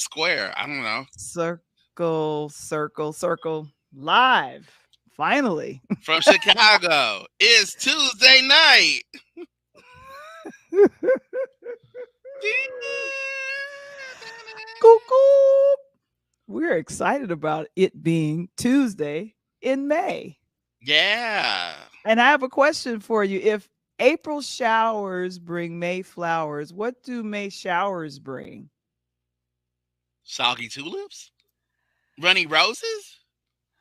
is square. I don't know. Circle live. Finally. From Chicago. It's Tuesday night. Cuckoo. We're excited about it being Tuesday in May. Yeah. And I have a question for you. If April showers bring May flowers, what do May showers bring? Soggy tulips? Running roses?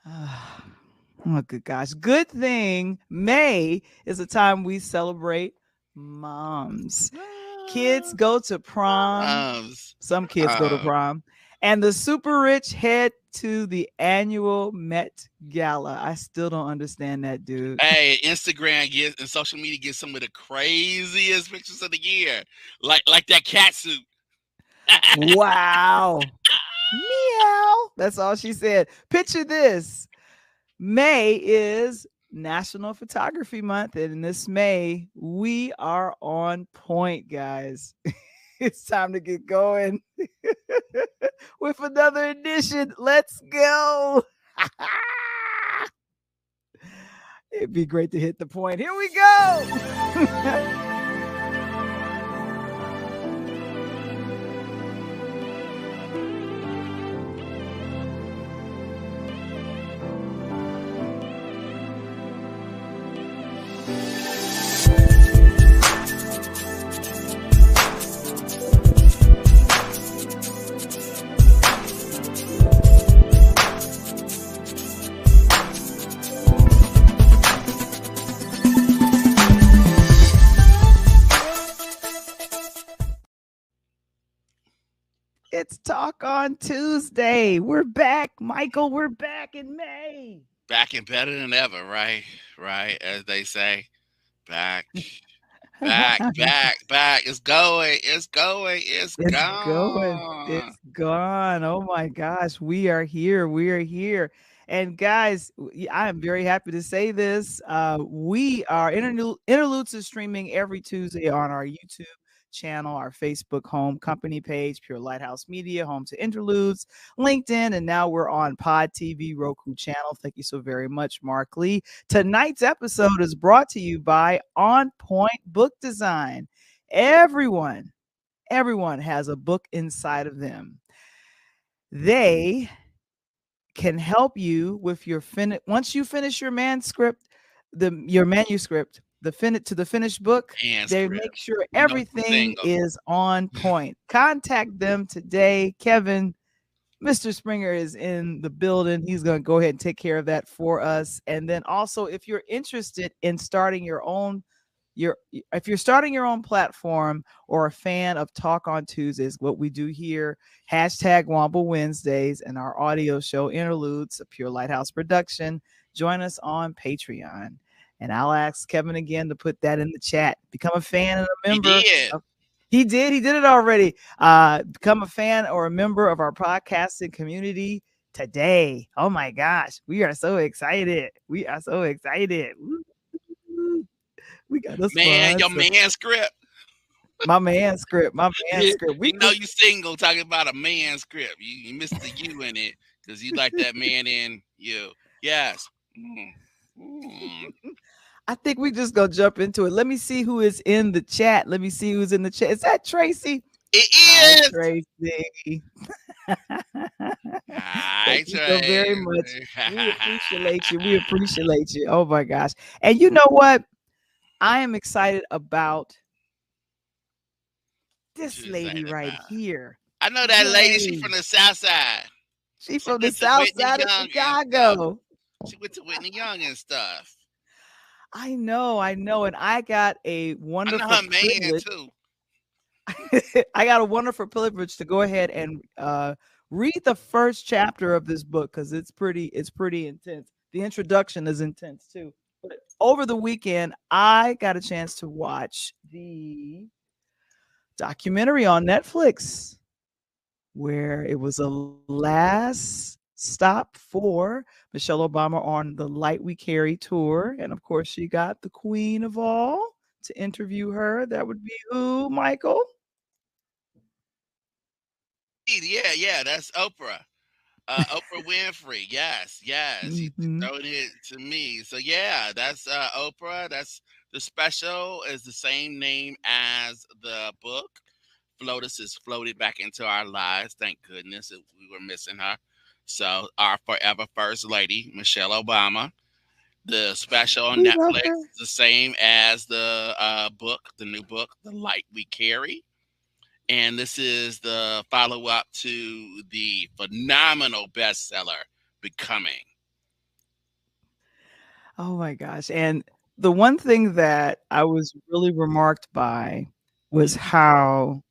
Oh, good gosh. Good thing May is a time we celebrate moms. Kids go to prom. Moms. Some kids go to prom. And the super rich head to the annual Met Gala. I still don't understand that, dude. Hey, Instagram gets and social media gets some of the craziest pictures of the year. Like that cat suit. Wow. Meow. That's all she said. Picture this. May is National Photography Month. And in this May, we are on point, guys. It's time to get going with another edition. Let's go. It'd be great to hit the point. Here we go. It's Talk on Tuesday. We're back, Michael. We're back in May. Back and better than ever, right? Right, as they say. Back. Back. It's going. It's going. It's gone. It's gone. Oh my gosh. We are here. We are here. And guys, I am very happy to say this. We are Interludes is streaming every Tuesday on our YouTube channel, our Facebook home company page, Pure Lighthouse Media, home to Interludes, LinkedIn, and now we're on Pod TV, Roku channel. Thank you so very much, Mark Lee. Tonight's episode is brought to you by On Point Book Design. Everyone has a book inside of them. They can help you with your once you finish your manuscript, your manuscript, the finished book, they make sure everything is on point. Contact them today. Kevin, Mr. Springer is in the building. He's going to go ahead and take care of that for us. And then also, if you're interested in starting your own if you're starting your own platform or a fan of Talk on Tuesdays, what we do here, hashtag Womble Wednesdays, and our audio show Interludes, a Pure Lighthouse production, join us on Patreon. And I'll ask Kevin again to put that in the chat. Become a fan and a member. He did it already. Become a fan or a member of our podcasting community today. Oh my gosh. We are so excited. We got this your manuscript. My manuscript. We know you single talking about a manuscript. You missed the you in it because you like that man in you. Yes. I think we just gonna jump into it. Let me see who is in the chat. Is that Tracy? It is. Hi, Tracy. Hi, Tracy. Thank you so very much. We appreciate you. Oh my gosh. And you know what? I am excited about this lady right here. I know that lady. She's from the South Side. She's from the South Side of Chicago. She went to Whitney Young and stuff. I know. And I got a wonderful privilege. Too. I got a wonderful privilege to go ahead and read the first chapter of this book because it's pretty intense. The introduction is intense too. But over the weekend, I got a chance to watch the documentary on Netflix where it was a last stop for Michelle Obama on the Light We Carry tour. And of course, she got the queen of all to interview her. That would be who, Michael? Yeah, yeah, that's Oprah. Oprah Winfrey. Yes, yes. He Mhm. throwing it to me. So yeah, that's Oprah. That's the special is the same name as the book. Flotus is floated back into our lives. Thank goodness we were missing her. So our forever first lady, Michelle Obama. The special on We love Netflix her. is the same as the book, the new book, The Light We Carry. And this is the follow up to the phenomenal bestseller, Becoming. Oh my gosh, and the one thing that I was really remarked by was Mhm. how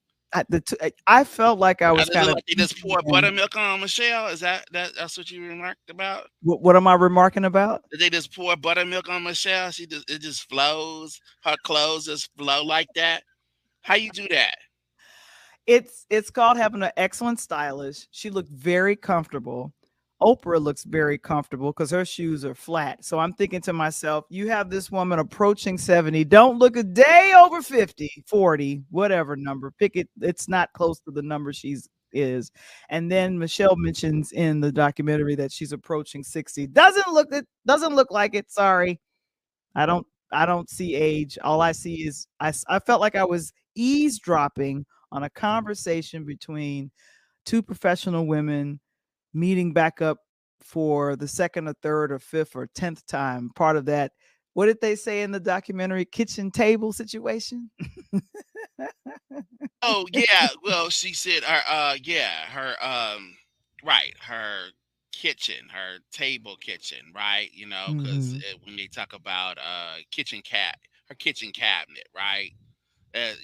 I felt like I How was they kind look of like they just peeking pour in. buttermilk on Michelle? Is that's what you remarked about? What am I remarking about? Did they just pour buttermilk on Michelle? It just flows. Her clothes just flow like that. How you do that? It's called having an excellent stylist. She looked very comfortable. Oprah looks very comfortable because her shoes are flat. So I'm thinking to myself, you have this woman approaching 70. Don't look a day over 50, 40, whatever number. Pick it. It's not close to the number she's is. And then Michelle mentions in the documentary that she's approaching 60. Doesn't look like it. Sorry. I don't see age. All I see is I felt like I was eavesdropping on a conversation between two professional women meeting back up for the second or third or fifth or 10th time. Part of that, what did they say in the documentary? Kitchen table situation? Oh yeah, well she said her yeah, her right, her kitchen, her table kitchen, right? You know, cuz Mhm. when they talk about her kitchen cabinet, right? As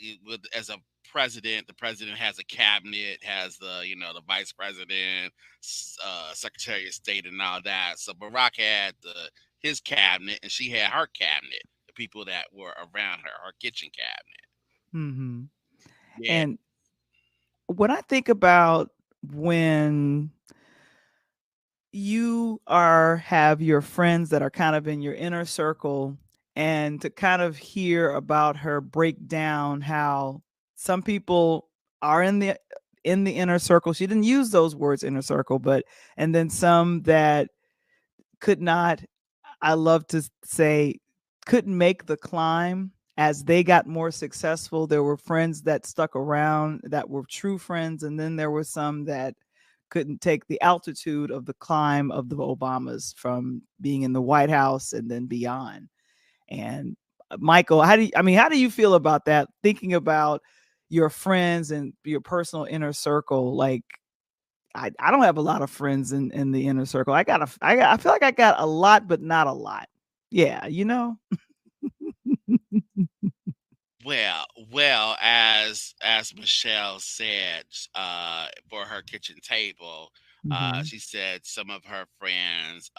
a president, the president has a cabinet, has the vice president, secretary of state and all that. So Barack had the his cabinet and she had her cabinet, the people that were around her kitchen cabinet. Mhm. Yeah. And when I think about when you are have your friends that are kind of in your inner circle and to kind of hear about her break down how some people are in the inner circle. She didn't use those words inner circle, but and then some that could not, I love to say, couldn't make the climb as they got more successful. There were friends that stuck around that were true friends, and then there were some that couldn't take the altitude of the climb of the Obamas from being in the White House and then beyond. And Michael, how do you feel about that? Thinking about your friends and your personal inner circle, like I don't have a lot of friends in the inner circle. I feel like I got a lot, but not a lot. Yeah, you know? Well, as Michelle said, for her kitchen table, Mhm. she said some of her friends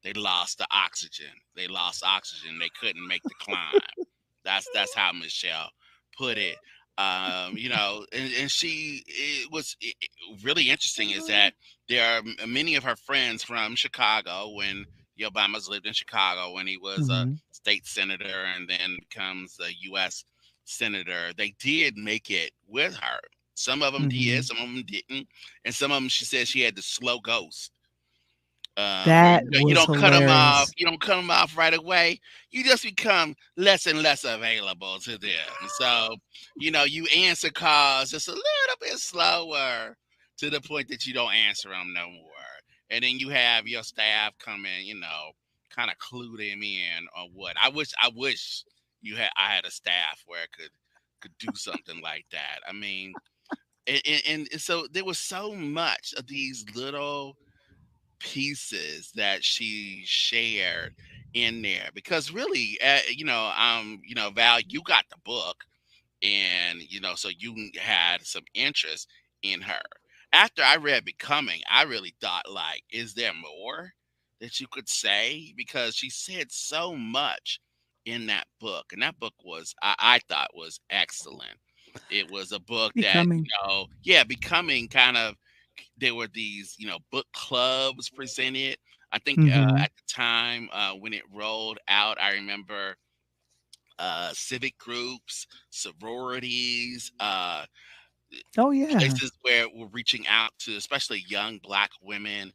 they lost the oxygen. They lost oxygen. They couldn't make the climb. That's how Michelle put it. And she it was really interesting is that there are many of her friends from Chicago when the Obamas lived in Chicago when he was a Mhm. state senator and then becomes a U.S. senator. They did make it with her. Some of them did, Mhm. some of them didn't, and some of them she said she had the slow ghost where That you was don't cut them off. hilarious. You don't cut them off right away. You just become less and less available to them. So you answer calls just a little bit slower to the point that you don't answer them no more. And then you have your staff come in, kind of clue them in on what. I wish I had a staff where I could do something like that. I mean, and so there was so much of these little pieces that she shared in there because really Val, you got the book and so you had some interest in her. After I read Becoming, I really thought, like, is there more that you could say, because she said so much in that book, and that book was I thought was excellent. It was a book that Becoming. yeah, Becoming kind of, there were these book clubs presented. I think Mhm. at the time when it rolled out, I remember civic groups, sororities, Oh, yeah. places where we're reaching out to, especially young Black women,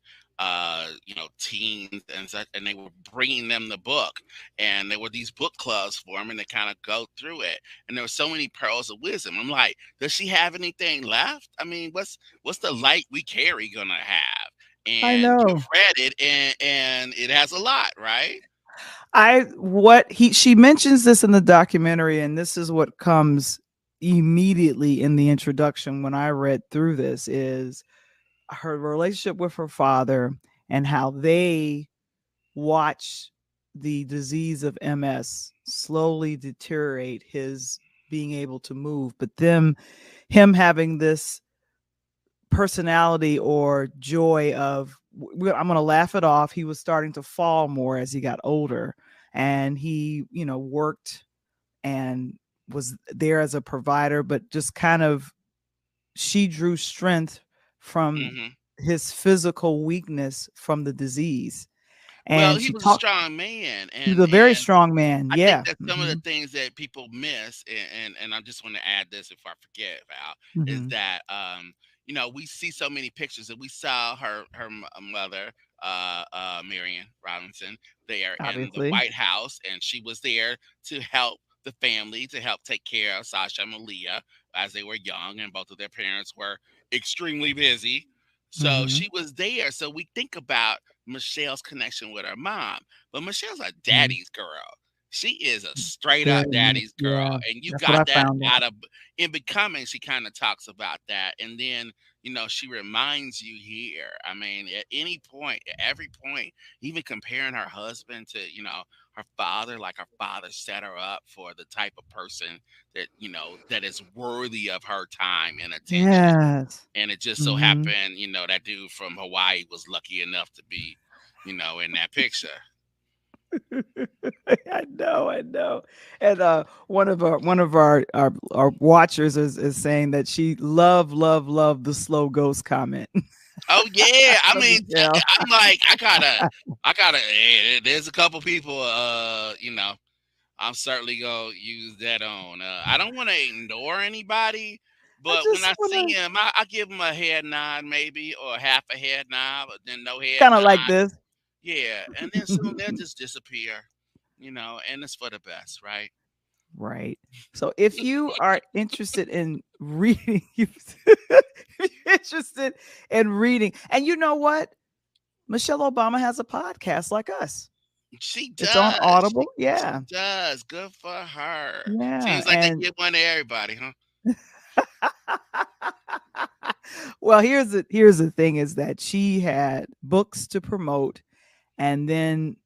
teens and such, and they were bringing them the book, and there were these book clubs for them, and they kind of go through it, and there were so many pearls of wisdom. I'm like, does she have anything left? I mean, what's the light we carry gonna have? I And know. you've read it, and it has a lot, right? I what he she mentions this in the documentary, and this is what comes immediately in the introduction when I read through this is her relationship with her father and how they watch the disease of MS slowly deteriorate his being able to move, but him having this personality or joy of I'm going to laugh it off. He was starting to fall more as he got older, and he, worked and was there as a provider, but just kind of she drew strength from Hmm. his physical weakness from the disease. Well, And he she was a talked strong man, he was and a very strong man. I think Yeah. that some of the Mhm. things that people miss, and I just want to add this before I forget, Val, is Mhm. that we see so many pictures, and we saw mother, Marion Robinson, there in the Obviously. White House, and she was there to help the family, to help take care of Sasha and Malia as they were young, and both of their parents were extremely busy. So Mhm. she was there. So we think about Michelle's connection with her mom, but Michelle's a Mhm. daddy's girl. She is a straight up Very much. daddy's girl, Yeah. and you That's what got I that found out out. of in Becoming. She kind of talks about that, and then she reminds you here. I mean, at any point, at every point, even comparing her husband to her father, like her father set her up for the type of person that is worthy of her time and attention. Yes. And it just so Mhm. happened, that dude from Hawaii was lucky enough to be, in that picture. I know, I know. And one of our watchers is saying that she love the slow ghost comment Oh yeah, I from mean, Michelle. I'm like, I gotta. There's a couple people, I'm certainly gonna use that on. I don't want to ignore anybody, I but when just I see wanna him, I give him a head nod, maybe, or half a head nod, but then no head kind of like nod. this. Yeah, and then soon they'll just disappear, and it's for the best, right? Right. So if you are interested in reading, if you're interested in reading, and you know what? Michelle Obama has a podcast like us. She It's on does. Audible. She Yeah. does. Good for her. Yeah. Seems like they And give one to everybody, huh? well, here's the thing is that she had books to promote, and then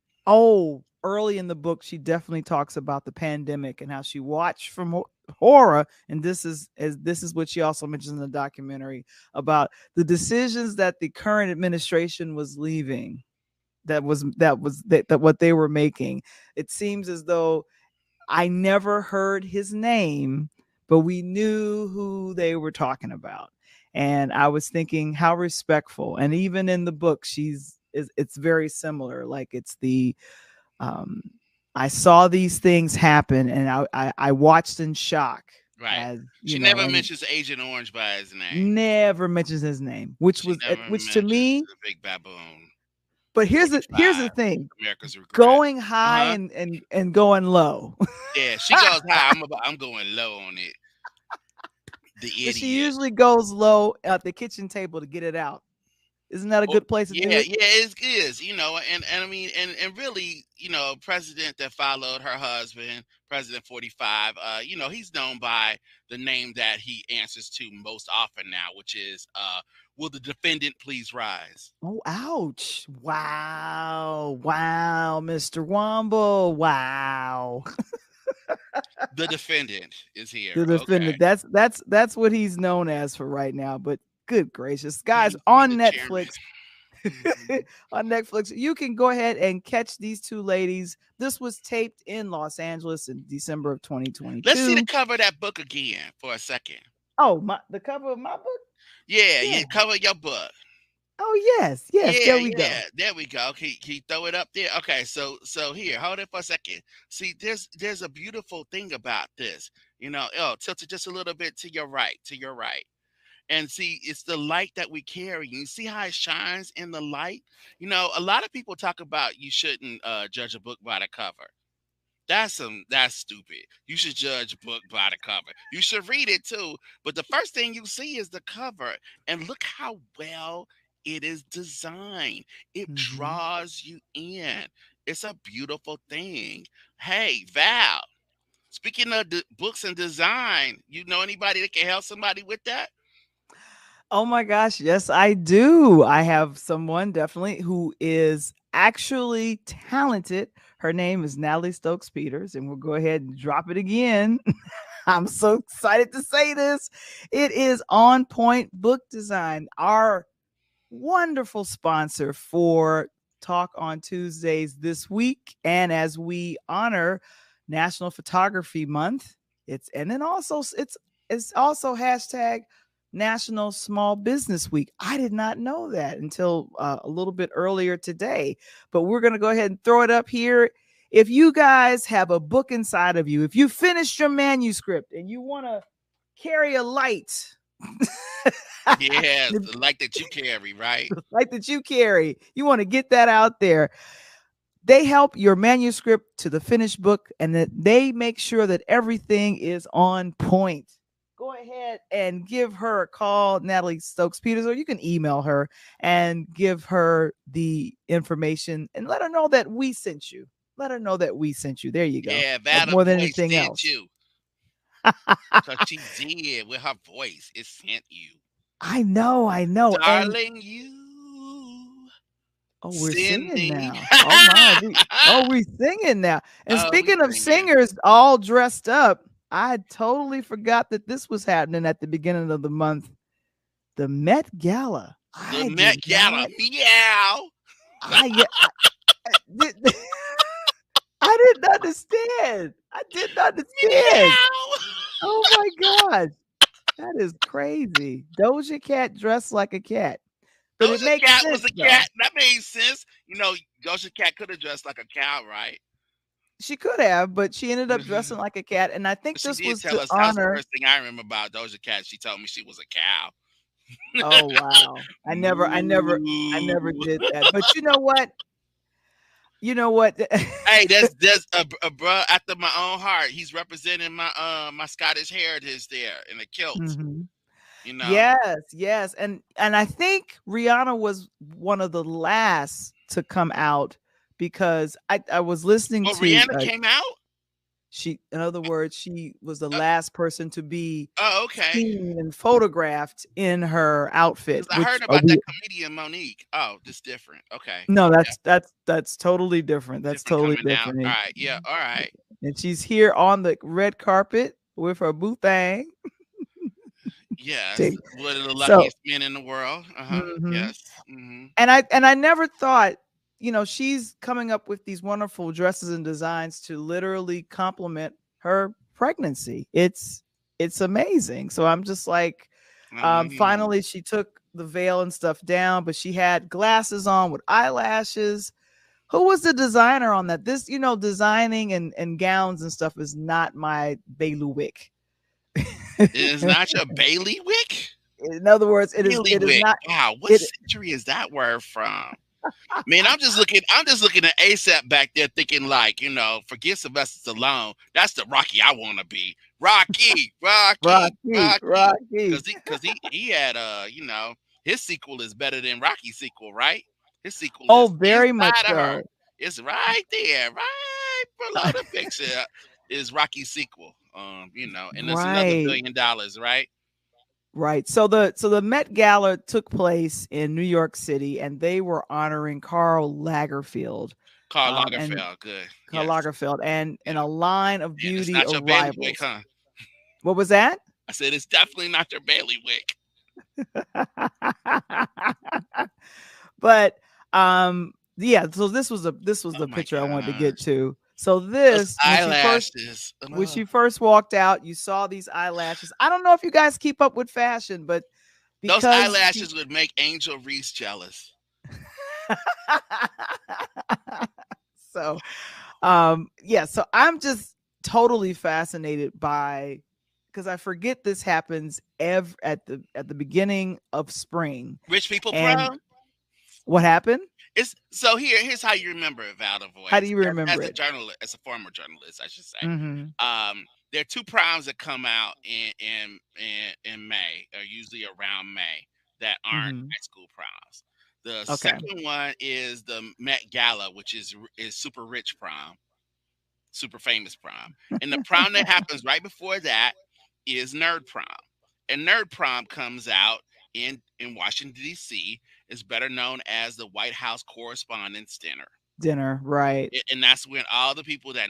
early in the book she definitely talks about the pandemic and how she watched from horror, and this is what she also mentions in the documentary about the decisions that the current administration was leaving, that what they were making. It seems as though I never heard his name, but we knew who they were talking about. And I was thinking how respectful. And even in the book, it's very similar. Like it's the um I saw these things happen, and I watched in shock, Right. as She never and mentions Agent Orange by his name. never mentions his name, She never which to mentions me. the Big Baboon But here's the 45, thing: America's Regret. going high Uh-huh. and going low. Yeah, she goes high. I'm going low on it. The But she idiot. usually goes low at the kitchen table to get it out. Isn't that a Well, good place to do yeah, it? yeah, it is, and I mean, and really, president that followed her husband, President 45, he's known by the name that he answers to most often now, which is, will the defendant please rise? Oh, ouch. Wow. Wow, Mr. Womble. Wow. The defendant is here. The Okay. defendant. That's what he's known as for right now. But good gracious. Guys, He be on the chairman. Netflix, Mhm. on Netflix, you can go ahead and catch these two ladies. This was taped in Los Angeles in December of Let's see the 2022. cover of that book again for a second. Oh, the cover of my book? Yeah, Yeah. yeah, cover your book. Oh, yes. Yes, Yeah, there we yeah. go. There we go. Can you throw it up there? Okay, so here, hold it for a second. See, there's a beautiful thing about this. Oh, tilt it just a little bit to your right, to your right. And see, it's the light that we carry. You see how it shines in the light? A lot of people talk about you shouldn't judge a book by the cover. That's stupid. You should judge a book by the cover. You should read it too, but the first thing you see is the cover, and look how well it is designed. It Mhm. draws you in. It's a beautiful thing. Hey, Val, speaking of books and design, you know anybody that can help somebody with that? Oh my gosh, yes, I do. I have someone definitely who is actually talented. Her name is Natalie Stokes Peters, and we'll go ahead and drop it again. I'm so excited to say this. It is On Point Book Design, our wonderful sponsor for Talk on Tuesdays this week. And as we honor National Photography Month, it's also hashtag National Small Business Week. I did not know that until a little bit earlier today, but we're going to go ahead and throw it up here. If you guys have a book inside of you, if you finished your manuscript and you want to carry a light, Yes, the light that you carry, right? like that you carry. You want to get that out there. They help your manuscript to the finished book and that they make sure that everything is on point. Go ahead and give her a call, Natalie Stokes Peters, or you can email her and give her the information and let her know that we sent you. Let her know that we sent you. There you go. Yeah, Val More than voice anything sent else. you. Cause she did with her voice. It sent you. I know, I know. And Darling, you oh, we're singing sending. now. Oh my. We're singing now. And Oh, we speaking of singing. singers all dressed up, I totally forgot that this was happening at the beginning of the month. The Met Gala. The Met Gala. Meow. I, I did, I didn't understand. I didn't understand. Meow. Oh my God. That is crazy. Doja Cat dressed like a cat. But it Doja makes Cat was sense a though. cat. That made sense. Doja Cat could have dressed like a cow, right? She could have, but she ended up dressing like a cat. And I think But she this did was tell to us that was the honor. first thing I remember about Doja Cat. She told me she was a cow. Oh wow. I never Moo. did that. But you know what? You know what? Hey, there's a bruh after my own heart. He's representing my Scottish heritage there in a kilt. Mhm. You know. Yes, yes. And I think Rihanna was one of the last to come out because I was listening Well, to Rihanna came out. she in other words, she was the last person to be Oh, okay. seen and photographed in her outfit, Because I which heard about we that comedian Monique. Oh, just different. Okay. no, Yeah, that's totally different. That's different totally coming out. different. All right. Yeah. All right. And she's here on the red carpet with her boo thing. Yes. Take- One of the So, luckiest men in the world. Uh huh. mhm. Yes. Hmm. And I never thought, she's coming up with these wonderful dresses and designs to literally complement her pregnancy. It's amazing. So I'm just like, I mean, finally she took the veil and stuff down, but she had glasses on with eyelashes. Who was the designer on that? This, designing and gowns and stuff is not my bailiwick. it's not your bailiwick. In other words, it is Bailiwick. not Wow. What it. century is that word from? Man, I'm just looking at ASAP back there thinking like, forget Sylvester Stallone. That's the Rocky I wanna be. Rocky, Rocky, Rocky, Rocky. Rocky. Cause he had his sequel is better than Rocky's sequel, right? His sequel Oh, is very much inside of her. so. It's right there, right below the picture is Rocky's sequel. And there's another Right. $1 billion, right? Right. So the Met Gala took place in New York City, and they were honoring Karl Lagerfeld, Karl and Lagerfeld. Good. Karl Yes. Lagerfeld, and Yeah. a line of And it's beauty not your of bailiwick, rivals. huh? What was that? I said it's definitely not your bailiwick. But yeah. So this was Oh the my picture I wanted to get gosh. to. So Those this eyelashes. when Ugh. she first walked out, you saw these eyelashes. I don't know if you guys keep up with fashion, but Those because she eyelashes would make Angel Reese jealous. so yeah, so I'm just totally fascinated by because I forget this happens at the beginning of spring. Rich People And Prom. what happened? It's so here's how you remember it, Valda How do Voice. you remember As a it? journalist, as a former journalist, I should say. Mhm. There are two proms that come out in May, or usually around May, that aren't Mhm. high school proms. The Okay. second one is the Met Gala, which is super rich prom, super famous prom, and the prom that happens right before that is Nerd Prom. And Nerd Prom comes out in Washington D.C. is better known as the White House Correspondents' Dinner. Dinner, right. And that's when all the people that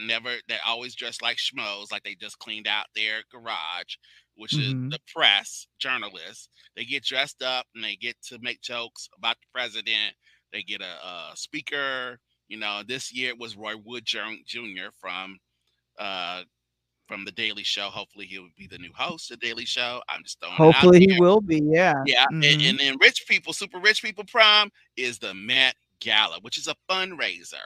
always dress like schmoes, like they just cleaned out their garage, which is Mhm. the press, journalists, they get dressed up and they get to make jokes about the president. They get a speaker. This year it was Roy Wood Jr. Uh, from the Daily Show. Hopefully he'll be the new host of the Daily Show. I'm just throwing it out Hopefully he there. will be, yeah. Yeah, and Mhm. then rich people, super rich people prom is the Met Gala, which is a fundraiser,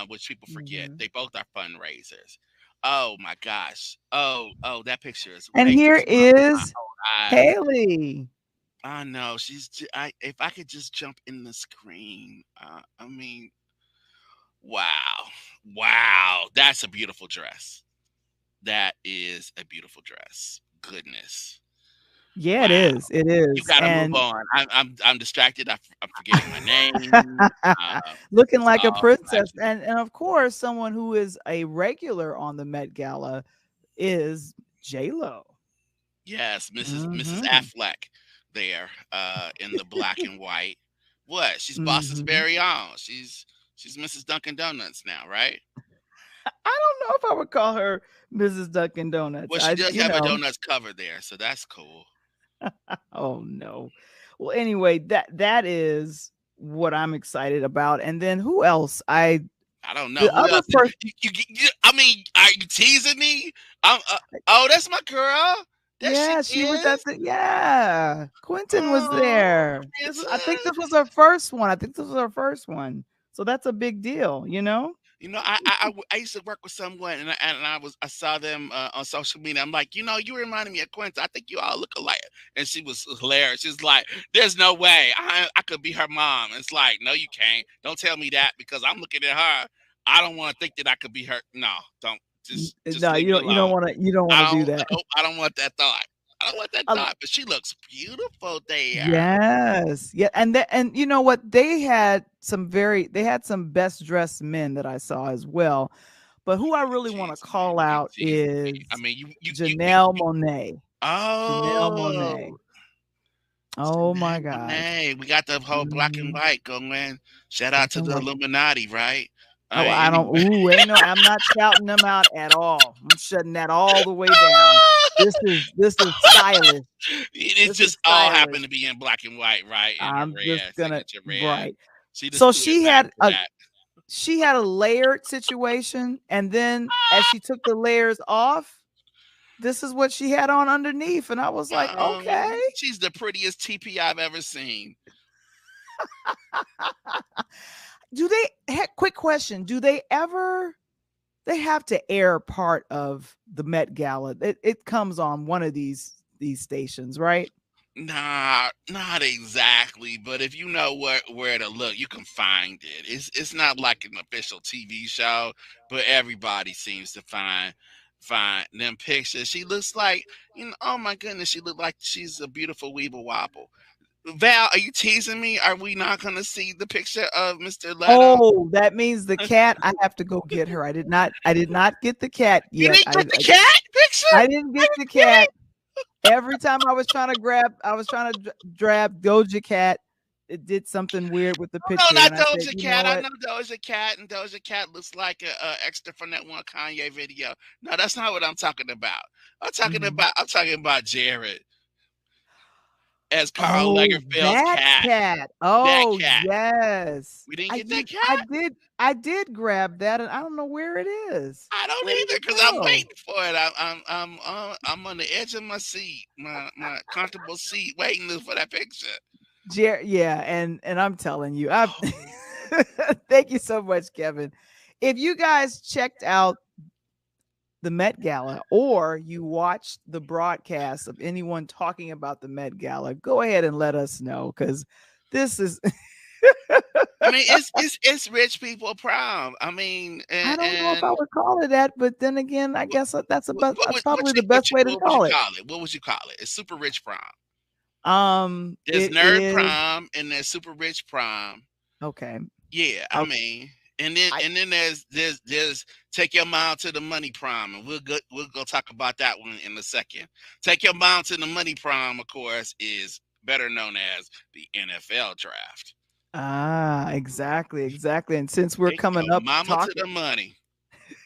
which people forget. Mhm. They both are fundraisers. Oh my gosh. Oh, that picture is And way too here small for my is own eyes. Haley. I know if I could just jump in the screen. I mean, wow, wow, that's a beautiful dress. That is a beautiful dress. Goodness. Yeah, it Wow. is, it You is, gotta move and on. I'm distracted. I'm forgetting my name. looking It's like a all princess, flashing. and of course, someone who is a regular on the Met Gala is J-Lo. Yes, Mrs. Mhm. Affleck there, in the black and white. What? She's Boston's Mhm. very own. She's Mrs. Dunkin' Donuts now, right? I don't know if I would call her Mrs. Dunkin' Donuts. Well, she I does you have a know donuts cover there, so that's cool. Oh, no. Well, anyway, that is what I'm excited about, and then who else? I I don't know the who other else. person. I mean, are you teasing me? Oh, that's my girl. There she Yeah, she was at is. the yeah, Quentin was Oh, there. I think this was princess. her first one. I think this was her first one. So that's a big deal, you know? I used to work with someone, I saw them on social media. I'm like, you reminded me of Quincy. I think you all look alike. And she was hilarious. She's like, "There's no way I could be her mom." It's like, no, you can't. Don't tell me that because I'm looking at her. I don't want to think that I could be her. No, don't. Just No, leave me you don't alone. wanna you don't wanna I do don't. that. Nope, I don't want that thought. I don't want that Uh, thought. But she looks beautiful there. yes. Yeah, and you know what? They had some best dressed men that I saw as well. But who I really wanna Teasing me. call You out teasing me. I is mean, Janelle Monáe. Janelle Oh. Monáe. Oh my Janelle gosh. Monáe. We got the whole black and Mhm. white going. Shout out Black to and the white. Illuminati, right? Oh, I don't Anyway. ain't no I'm not shouting them out at all. I'm shutting that all the way down. This is stylish. It This is just all happened stylish. to be in black and white, right? In her I'm just red, gonna signature red. right. She just So threw it back to that. she had a layered situation, and then as she took the layers off, this is what she had on underneath, and I was like, "Okay." She's the prettiest TP I've ever seen. Do quick question, do they have to air part of the Met Gala? It comes on one of these stations, right? Nah, not exactly. But if you know where to look, you can find it. It's not like an official TV show, but everybody seems to find them pictures. She looks like oh my goodness, she looked like she's a beautiful weeble wobble. Val, are you teasing me? Are we not gonna see the picture of Mr. Leto? Oh, that means the cat. I have to go get her. I did not get the cat You yet. didn't get the cat picture? I didn't get the cat. Every time I was trying to grab Doja Cat, it did something weird with the No, picture, not and I said, Doja "You know Cat. I what? know Doja Cat, and Doja Cat looks like a extra from that one Kanye video. No, that's not what I'm talking about. Mhm. I'm talking about Jared as Carl Oh, Lagerfeld's that cat. cat. That Oh, cat. yes. We didn't I get that you I cat. did I did grab that, and I don't know where it is. I don't Where did either it because I'm go? waiting for it. I'm on the edge of my seat, my comfortable seat, waiting for that picture. Yeah, and I'm telling you, I thank you so much, Kevin. If you guys checked out the Met Gala, or you watched the broadcast of anyone talking about the Met Gala, go ahead and let us know, because this is I mean, it's rich people prom. I mean, I don't know if I and would call it that, but then again, I guess that's about what probably you the best way to what would you call it. call it? What would you call it? It's super rich prom. There's It nerd is prom and there's super rich prom. okay. Yeah, I Okay. mean, I and then there's take your mom to the money prom, and we'll go talk about that one in a second. Take your mom to the money prom, of course, is better known as the NFL draft. exactly, exactly. And since we're Take coming your up mama to talking the money.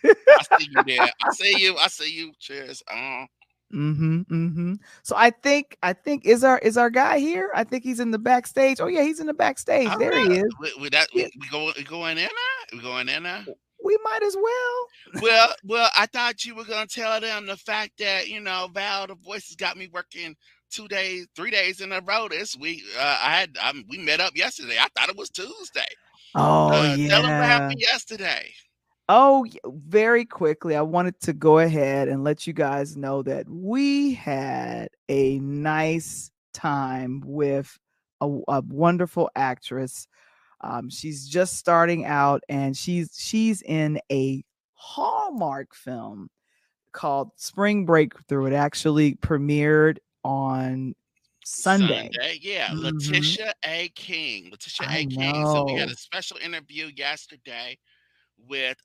I see you there. I see you. I see you. Cheers. mm-hmm, mm-hmm. So I think is our guy here? I think he's in the backstage. Oh yeah, he's in the backstage. All There right. he is. With that, Yeah, we going in now. We going in now. we might as well. Well, I thought you were gonna tell them the fact that Val the Voice has got me working 2 days, 3 days in a row this week. We met up yesterday. I thought it was Tuesday. Oh Tell them what yeah. happened yesterday. Oh, very quickly, I wanted to go ahead and let you guys know that we had a nice time with a wonderful actress. She's just starting out, and she's in a Hallmark film called Spring Breakthrough. It actually premiered on Sunday. Sunday, yeah, Hmm. Letitia A. King. Letitia I A. King. So we had know. a special interview yesterday with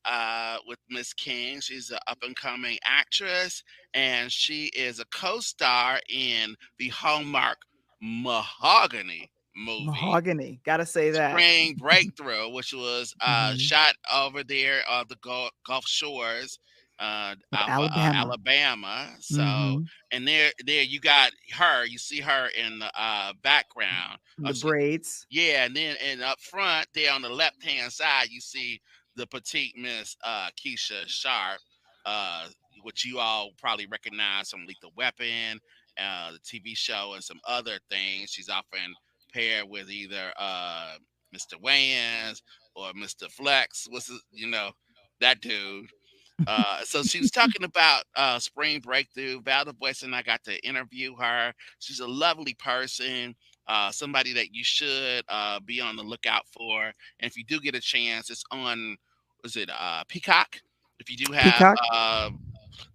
Miss King. She's an up and coming actress, and she is a co-star in the Hallmark Mahogany movie Mahogany. Gotta say that. Spring Breakthrough, which was Hmm. shot over there on the Gulf Shores Of of Alabama. Alabama. So, Hmm. and there you got her. You see her in the background. The braids. Yeah, and then and up front there on the left hand side, you see the petite Miss Keisha Sharp, uh, which you all probably recognize from Lethal Weapon, the TV show, and some other things. She's often paired with either Mr. Wayans or Mr. Flex. That dude. So she was talking about Spring Breakthrough. Val Boyce and I got to interview her. She's a lovely person, somebody that you should be on the lookout for. And if you do get a chance, it's on, was it Peacock? If you do have Peacock.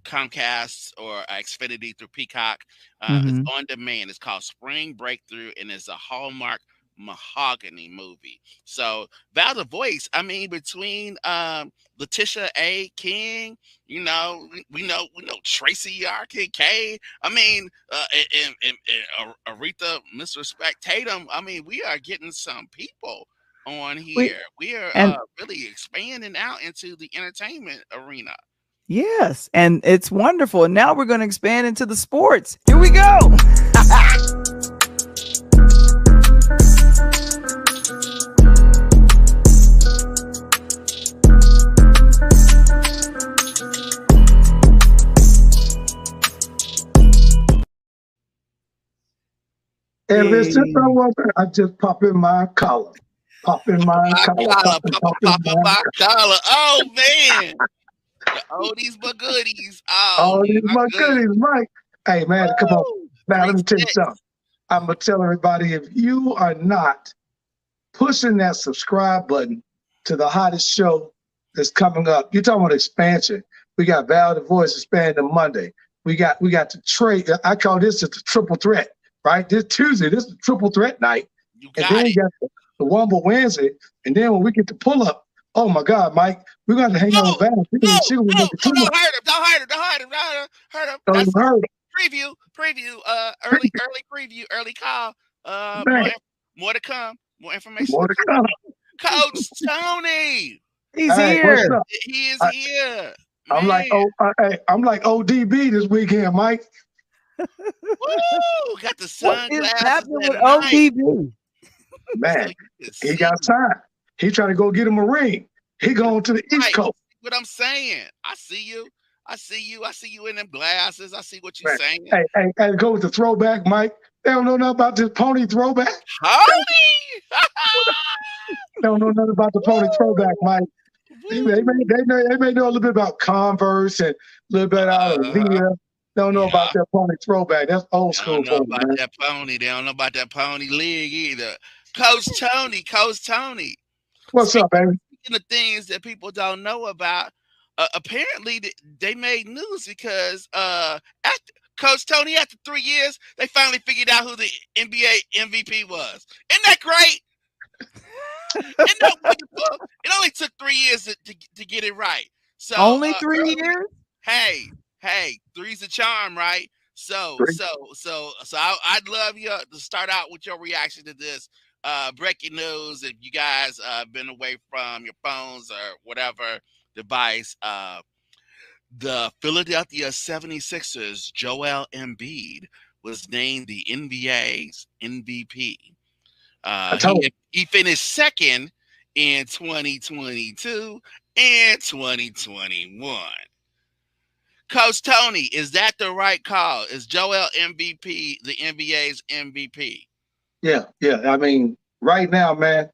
Comcast or Xfinity through Peacock. It's Hmm. on demand. It's called Spring Breakthrough, and it's a Hallmark Mahogany movie. So Val the Voice, I mean, between Letitia A. King, we know Tracy R.K.K. I mean, and Aretha Miss Respect Tatum. I mean, we are getting some people on We here. We are and really expanding out into the entertainment arena. yes, and it's wonderful. And now we're going to expand into the sports. Here we go. If it's just a Hey, woman, I just pop in my collar. Pop in my My collar. collar, Pop in papa, my my collar. Oh man, the oldies but goodies. Oh all these my my goodness. goodies, Mike. Hey man, come on. Woo! Now Three let me tell you something. six. I'm gonna tell everybody if you are not pushing that subscribe button to the hottest show that's coming up. You're talking about expansion. We got Val the Voice expanding Monday. We got the trade. I call this just the triple threat, right? This Tuesday, this is the triple threat night. You And then got we it. got the Wumble Wednesday. And then when we get to pull up, oh my God, Mike, we're going to hang out with Oh, Val. oh, She will oh, make the oh! clean Don't up. hurt him! Don't hurt him! Don't hurt him! Don't hurt him! Hurt him! Don't That's even hurt. preview. Early preview. Early call. Man, More to come. More information more to to come. come. Coach Tony, he's All right, what's here. up? he is I, here, I'm like man. I'm like ODB this weekend, Mike. Woo! Got the What is sunglasses happening at with night, ODB? so Man, you can he see got signed. He trying to go get him a ring. He going to the East right. Coast. What I'm saying. I see you. I see you. I see you in them glasses. I see what you're Man, saying. hey, go with the throwback, Mike. They don't know nothing about this pony throwback. Howdy! They don't know nothing about the pony throwback, Woo! Mike. They may know a little bit about Converse and a little bit out of Uh, Leah. Don't know about yeah. that pony throwback. That's old They school don't know for me, about man. that pony. They don't know about that pony league either. Coach Tony. What's up, Speaking, baby? speaking of things that people don't know about, apparently they made news because after Coach Tony, after 3 years, they finally figured out who the NBA MVP was. Isn't that great? Isn't that wonderful? It only took 3 years to get it right. So Only 3 years? hey, three's a charm, right? I'd love you to start out with your reaction to this breaking news. If you guys been away from your phones or whatever device, the Philadelphia 76ers, Joel Embiid, was named the NBA's MVP. I told you. He finished second in 2022 and 2021. Coach Tony, is that the right call? Is Joel MVP the NBA's MVP? Yeah. I mean, right now, man,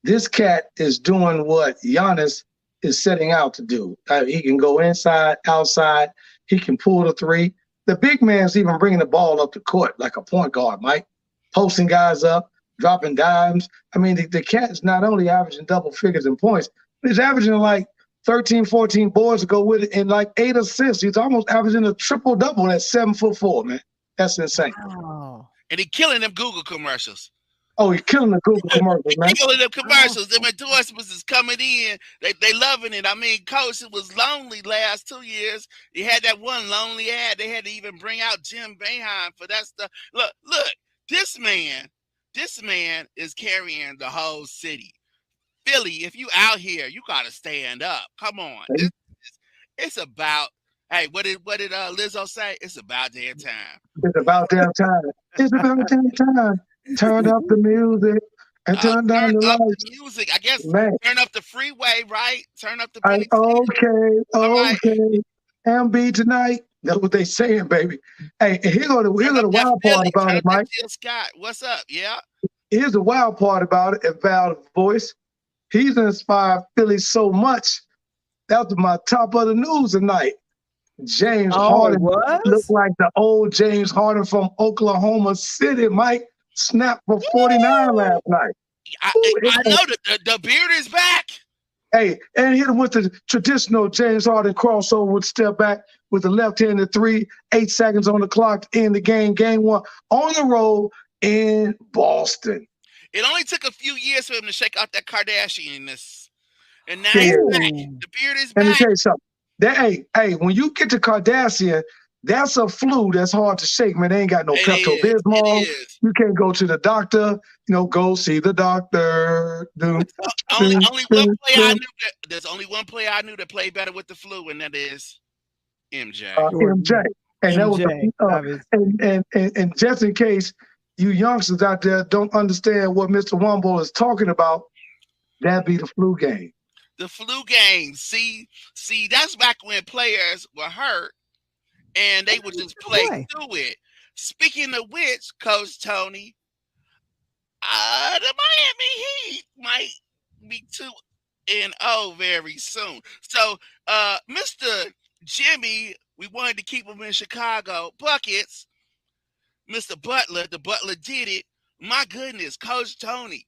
this cat is doing what Giannis is setting out to do. He can go inside, outside. He can pull the three. The big man's even bringing the ball up the court like a point guard, Mike, posting guys up, dropping dimes. I mean, the cat is not only averaging double figures in points, but he's averaging like 13, 14 boards to go with it and like 8 assists. He's almost averaging a triple-double at 7'4", man. That's insane. Wow. And he killing them Google commercials. Oh, he's killing the Google commercials, man. Killing them commercials. Them endorsements is coming in. They loving it. I mean, Coach, it was lonely last 2 years. He had that one lonely ad. They had to even bring out Jim Boeheim for that stuff. Look, this man is carrying the whole city. Philly, if you out here, you gotta stand up. Come on. It's about, hey, what did Lizzo say? It's about damn time. It's about damn time. It's about damn time. Turn up the music and turn down the up lights. the music. I guess Man. Turn up the freeway, right? Turn up the Okay. MB tonight. That's what they saying, baby. Hey, here's the wild part about it, Mike. Jill Scott, what's up? Yeah. Here's the wild part about it, and Val's voice. He's inspired Philly so much. That was my top of the news tonight. James Harden looked like the old James Harden from Oklahoma City, Mike. Snapped for 49 last night. I know the beard is back. Hey, and hit him with the traditional James Harden crossover with step back with the left-handed three, 8 seconds on the clock to end the game. Game one on the road in Boston. It only took a few years for him to shake out that Kardashian-ness. And now he's back. The beard is back. Let me tell you something. Hey, when you get to Kardashian, that's a flu that's hard to shake, man. They ain't got no Pepto-Bismol. You can't go to the doctor. Go see the doctor. Only one player I knew there's only one player I knew that played better with the flu, and that is MJ. MJ. And that was and just in case you youngsters out there don't understand what Mr. Wumble is talking about, that'd be the flu game. The flu game. See, that's back when players were hurt and they would just play through it. Speaking of which, Coach Tony, the Miami Heat might be 2-0 very soon. So, Mr. Jimmy, we wanted to keep him in Chicago. Buckets, Mr. Butler, the Butler did it. My goodness, Coach Tony,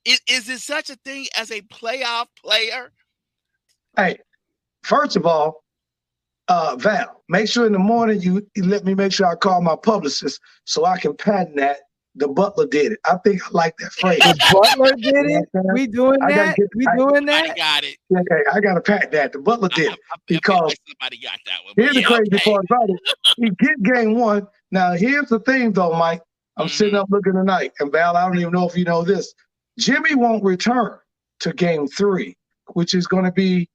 is there such a thing as a playoff player? Hey, first of all, Val, make sure in the morning you let me make sure I call my publicist so I can patent that. The Butler did it. I think I like that phrase. The Butler did it? We doing that? I got it. Okay, I got to patent that. The Butler did it. Because somebody got that one. Here's the crazy part about it. He get game one. Now, here's the thing, though, Mike. I'm sitting up looking tonight. And, Val, I don't even know if you know this. Jimmy won't return to game 3, which is going to be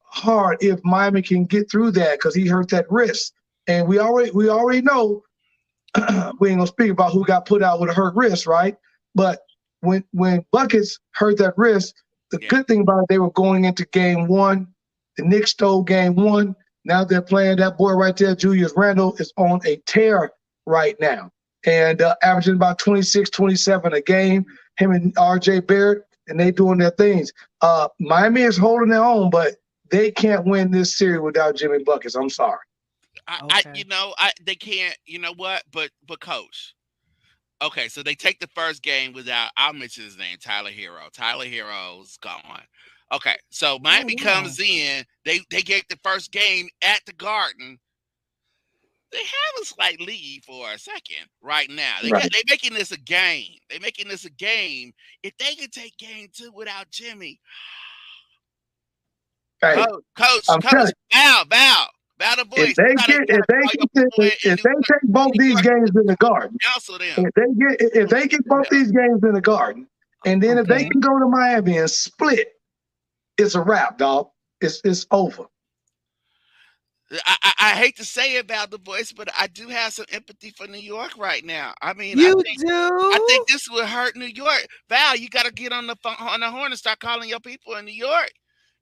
hard if Miami can get through that because he hurt that wrist. And we already know we ain't gonna speak about who got put out with a hurt wrist, right? But when Buckets hurt that wrist, the good thing about it, they were going into game 1. The Knicks stole game 1. Now they're playing that boy right there, Julius Randle, is on a tear right now. And averaging about 26, 27 a game. Him and R.J. Barrett, and they doing their things. Miami is holding their own, but they can't win this series without Jimmy Buckets. I'm sorry. Okay. They can't. You know what? But coach. Okay, so they take the first game without. I'll mention his name, Tyler Hero. Tyler Hero's gone. Okay, so Miami wow. comes in. They get the first game at the Garden. They have a slight lead for a second right now. They Right. making this a game. They making this a game. If they can take game 2 without Jimmy, Hey, coach, I'm telling Val the you, voice. You gotta call your boy in if they take both New these York games in the Garden, counsel them. if they get both these games in the Garden, and then if they Okay. can go to Miami and split, it's a wrap, dog. It's over. I hate to say it about the voice, but I do have some empathy for New York right now. I mean, You I think do? this will hurt New York. Val, you got to get on the phone on the horn and start calling your people in New York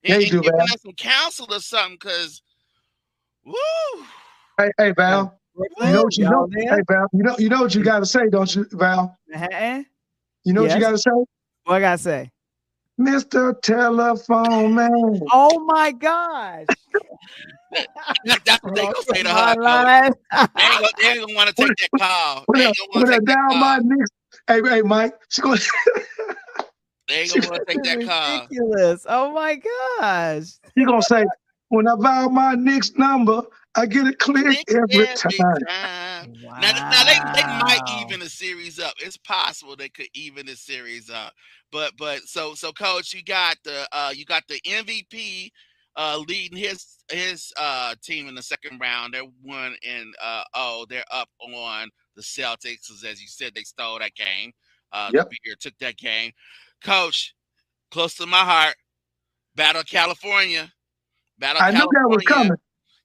Yeah, you and do, giving Val. us some counsel or something. Cause, woo, Hey, Val. You know Brooklyn, what you y'all know? Hey, there? Val. You know what you got to say, don't you, Val? Uh-huh. You know what you Yes. got to say, What I gotta say? Mr. Telephone Man. Oh my gosh. that's what they gonna say to My her, coach. line. They ain't gonna want to When take that call. when They I, ain't gonna want when to I take that dial my call. Knicks, hey, Mike, she going They ain't she, gonna want to take that call. Ridiculous. Oh my gosh. she gonna say, when I dial my Knicks number, I get it clear Nick every every time. time. Now they might Wow. even the series up. It's possible they could even the series up. But so coach, you got the MVP leading his team in the second round. They're 1-0. They're up on the Celtics, as you said, they stole that game. The Yep. Beer took that game. Coach, close to my heart, Battle of California. Battle of I knew that was California. coming.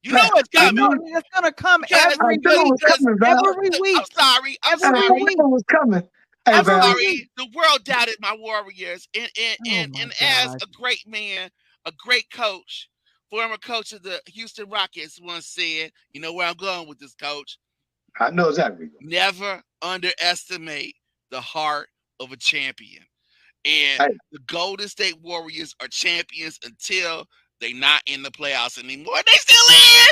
You know it's I coming. knew It's gonna come Because I every knew it week. was coming, Val. Every I'm week. sorry. I Every knew week. it was coming. Hey, I'm Every Val. week. sorry. The world doubted my Warriors, Oh my and as gosh. a great man, a great coach, former coach of the Houston Rockets once said, "You know where I'm going with this, coach? I know exactly. Never underestimate the heart of a champion." And Hey, the Golden State Warriors are champions until they not in the playoffs anymore. They still in.